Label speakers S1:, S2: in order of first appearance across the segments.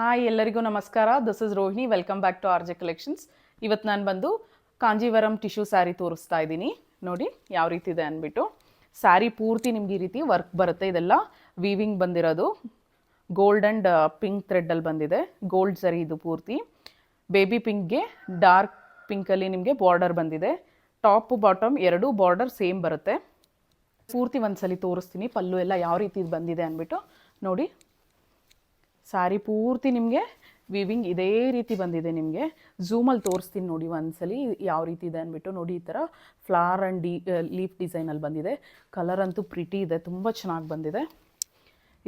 S1: Hi ಎಲ್ಲರಿಗೂ ನಮಸ್ಕಾರ. This is Rohini. Welcome back to R J collections. ಇವತ್ತು ನಾನು ಬಂದು ಕಾಂಜೀವರಂ ಟಿಶ್ಯೂ ಸ್ಯಾರಿ ತೋರಿಸ್ತಾ ಇದ್ದೀನಿ. ನೋಡಿ ಯಾವ ರೀತಿ ಇದೆ ಅಂದ್ಬಿಟ್ಟು. ಸ್ಯಾರಿ ಪೂರ್ತಿ ನಿಮ್ಗೆ ಈ ರೀತಿ ವರ್ಕ್ ಬರುತ್ತೆ. ಇದೆಲ್ಲ ವೀವಿಂಗ್ ಬಂದಿರೋದು. ಗೋಲ್ಡ್ ಆ್ಯಂಡ್ ಪಿಂಕ್ ಥ್ರೆಡ್ಡಲ್ಲಿ ಬಂದಿದೆ. ಗೋಲ್ಡ್ ಸರಿ ಇದು ಪೂರ್ತಿ. ಬೇಬಿ ಪಿಂಕ್ಗೆ ಡಾರ್ಕ್ ಪಿಂಕಲ್ಲಿ ನಿಮಗೆ ಬಾರ್ಡರ್ ಬಂದಿದೆ. ಟಾಪ್ ಬಾಟಮ್ ಎರಡೂ ಬಾರ್ಡರ್ ಸೇಮ್ ಬರುತ್ತೆ. ಪೂರ್ತಿ ಒಂದ್ಸಲಿ ತೋರಿಸ್ತೀನಿ ಪಲ್ಲು ಎಲ್ಲ ಯಾವ ರೀತಿ ಬಂದಿದೆ ಅಂದ್ಬಿಟ್ಟು. ನೋಡಿ, ಸ್ಯಾರಿ ಪೂರ್ತಿ ನಿಮಗೆ ವೀವಿಂಗ್ ಇದೇ ರೀತಿ ಬಂದಿದೆ. ನಿಮಗೆ ಝೂಮಲ್ಲಿ ತೋರಿಸ್ತೀನಿ ನೋಡಿ ಒಂದ್ಸಲಿ ಯಾವ ರೀತಿ ಇದೆ ಅಂದ್ಬಿಟ್ಟು. ನೋಡಿ, ಈ ಥರ ಫ್ಲವರ್ ಆ್ಯಂಡ್ ಲೀಫ್ ಡಿಸೈನಲ್ಲಿ ಬಂದಿದೆ. ಕಲರ್ ಅಂತೂ ಪ್ರಿಟಿ ಇದೆ, ತುಂಬ ಚೆನ್ನಾಗಿ ಬಂದಿದೆ.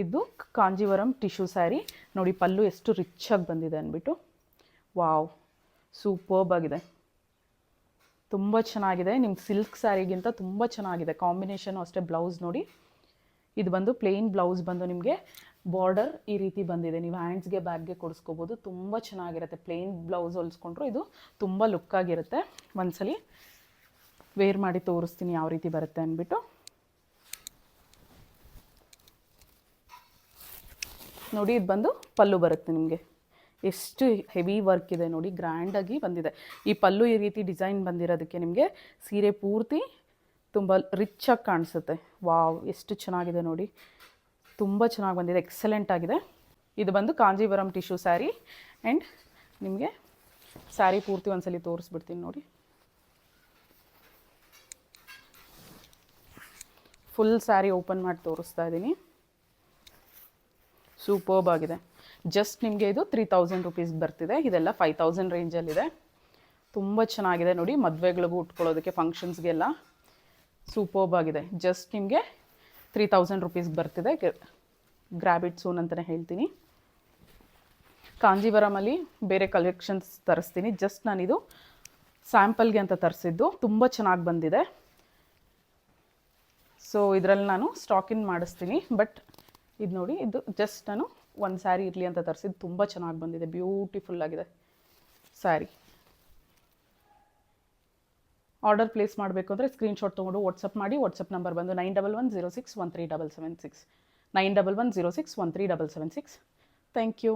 S1: ಇದು ಕಾಂಜೀವರಂ ಟಿಶ್ಯೂ ಸ್ಯಾರಿ. ನೋಡಿ ಪಲ್ಲು ಎಷ್ಟು ರಿಚಾಗಿ ಬಂದಿದೆ ಅಂದ್ಬಿಟ್ಟು. ವಾವ್, ಸೂಪರ್ಬ್ ಆಗಿದೆ, ತುಂಬ ಚೆನ್ನಾಗಿದೆ. ನಿಮ್ಗೆ ಸಿಲ್ಕ್ ಸ್ಯಾರಿಗಿಂತ ತುಂಬ ಚೆನ್ನಾಗಿದೆ. ಕಾಂಬಿನೇಷನು ಅಷ್ಟೇ. ಬ್ಲೌಸ್ ನೋಡಿ, ಇದು ಬಂದು ಪ್ಲೇನ್ ಬ್ಲೌಸ್ ಬಂದು ನಿಮಗೆ ಬಾರ್ಡರ್ ಈ ರೀತಿ ಬಂದಿದೆ. ನೀವು ಹ್ಯಾಂಡ್ಸ್ಗೆ ಬ್ಯಾಗ್ಗೆ ಕೊಡಿಸ್ಕೋಬೋದು. ತುಂಬ ಚೆನ್ನಾಗಿರುತ್ತೆ. ಪ್ಲೇನ್ ಬ್ಲೌಸ್ ಹೊಲಿಸ್ಕೊಂಡ್ರು ಇದು ತುಂಬ ಲುಕ್ಕಾಗಿರುತ್ತೆ. ಒಂದ್ಸಲಿ ವೇರ್ ಮಾಡಿ ತೋರಿಸ್ತೀನಿ ಯಾವ ರೀತಿ ಬರುತ್ತೆ ಅಂದ್ಬಿಟ್ಟು. ನೋಡಿ, ಇದು ಬಂದು ಪಲ್ಲು ಬರುತ್ತೆ. ನಿಮಗೆ ಎಷ್ಟು ಹೆವಿ ವರ್ಕ್ ಇದೆ ನೋಡಿ, ಗ್ರ್ಯಾಂಡಾಗಿ ಬಂದಿದೆ. ಈ ಪಲ್ಲು ಈ ರೀತಿ ಡಿಸೈನ್ ಬಂದಿರೋದಕ್ಕೆ ನಿಮಗೆ ಸೀರೆ ಪೂರ್ತಿ ತುಂಬ ರಿಚಾಗಿ ಕಾಣಿಸುತ್ತೆ. ವಾವ್, ಎಷ್ಟು ಚೆನ್ನಾಗಿದೆ ನೋಡಿ, ತುಂಬ ಚೆನ್ನಾಗಿ ಬಂದಿದೆ. ಎಕ್ಸಲೆಂಟ್ ಆಗಿದೆ. ಇದು ಬಂದು ಕಾಂಜೀವರಂ ಟಿಶ್ಯೂ ಸ್ಯಾರಿ. ಆ್ಯಂಡ್ ನಿಮಗೆ ಸ್ಯಾರಿ ಪೂರ್ತಿ ಒಂದ್ಸಲಿ ತೋರಿಸ್ಬಿಡ್ತೀನಿ ನೋಡಿ. ಫುಲ್ ಸ್ಯಾರಿ ಓಪನ್ ಮಾಡಿ ತೋರಿಸ್ತಾ ಇದ್ದೀನಿ. ಸೂಪರ್ಬ್ ಆಗಿದೆ. ಜಸ್ಟ್ ನಿಮಗೆ ಇದು 3000 ರುಪೀಸ್ಗೆ ಬರ್ತಿದೆ. ಇದೆಲ್ಲ 5000 ರೇಂಜಲ್ಲಿದೆ. ತುಂಬ ಚೆನ್ನಾಗಿದೆ ನೋಡಿ, ಮದುವೆಗಳಿಗೂ ಉಟ್ಕೊಳ್ಳೋದಕ್ಕೆ, ಫಂಕ್ಷನ್ಸ್ಗೆಲ್ಲ ಸೂಪರ್ಬ್ ಆಗಿದೆ. ಜಸ್ಟ್ ನಿಮಗೆ 3000 ರುಪೀಸ್ಗೆ ಬರ್ತಿದೆ. ಗ್ರ್ಯಾಬ್ ಇಟ್ ಸೂನ್ ಅಂತಲೇ ಹೇಳ್ತೀನಿ. ಕಾಂಜೀವರಮಲ್ಲಿ ಬೇರೆ ಕಲೆಕ್ಷನ್ಸ್ ತರಿಸ್ತೀನಿ. ಜಸ್ಟ್ ನಾನಿದು ಸ್ಯಾಂಪಲ್ಗೆ ಅಂತ ತರಿಸಿದ್ದು. ತುಂಬ ಚೆನ್ನಾಗಿ ಬಂದಿದೆ. ಸೊ ಇದರಲ್ಲಿ ನಾನು ಸ್ಟಾಕಿನ್ ಮಾಡಿಸ್ತೀನಿ. ಬಟ್ ಇದು ನೋಡಿ, ಇದು ಜಸ್ಟ್ ನಾನು ಒಂದು ಸ್ಯಾರಿ ಇರಲಿ ಅಂತ ತರಿಸಿದ್ದು. ತುಂಬ ಚೆನ್ನಾಗಿ ಬಂದಿದೆ, ಬ್ಯೂಟಿಫುಲ್ ಆಗಿದೆ ಸ್ಯಾರಿ. ಆರ್ಡರ್ ಪ್ಲೇಸ್ ಮಾಡಬೇಕು ಅಂದರೆ ಸ್ಕ್ರೀನ್ಶಾಟ್ ತೊಗೊಂಡು ವಾಟ್ಸಪ್ ಮಾಡಿ. ವಾಟ್ಸಪ್ ನಂಬರ್ ಬಂದು 9110613776 9110613776. Thank you.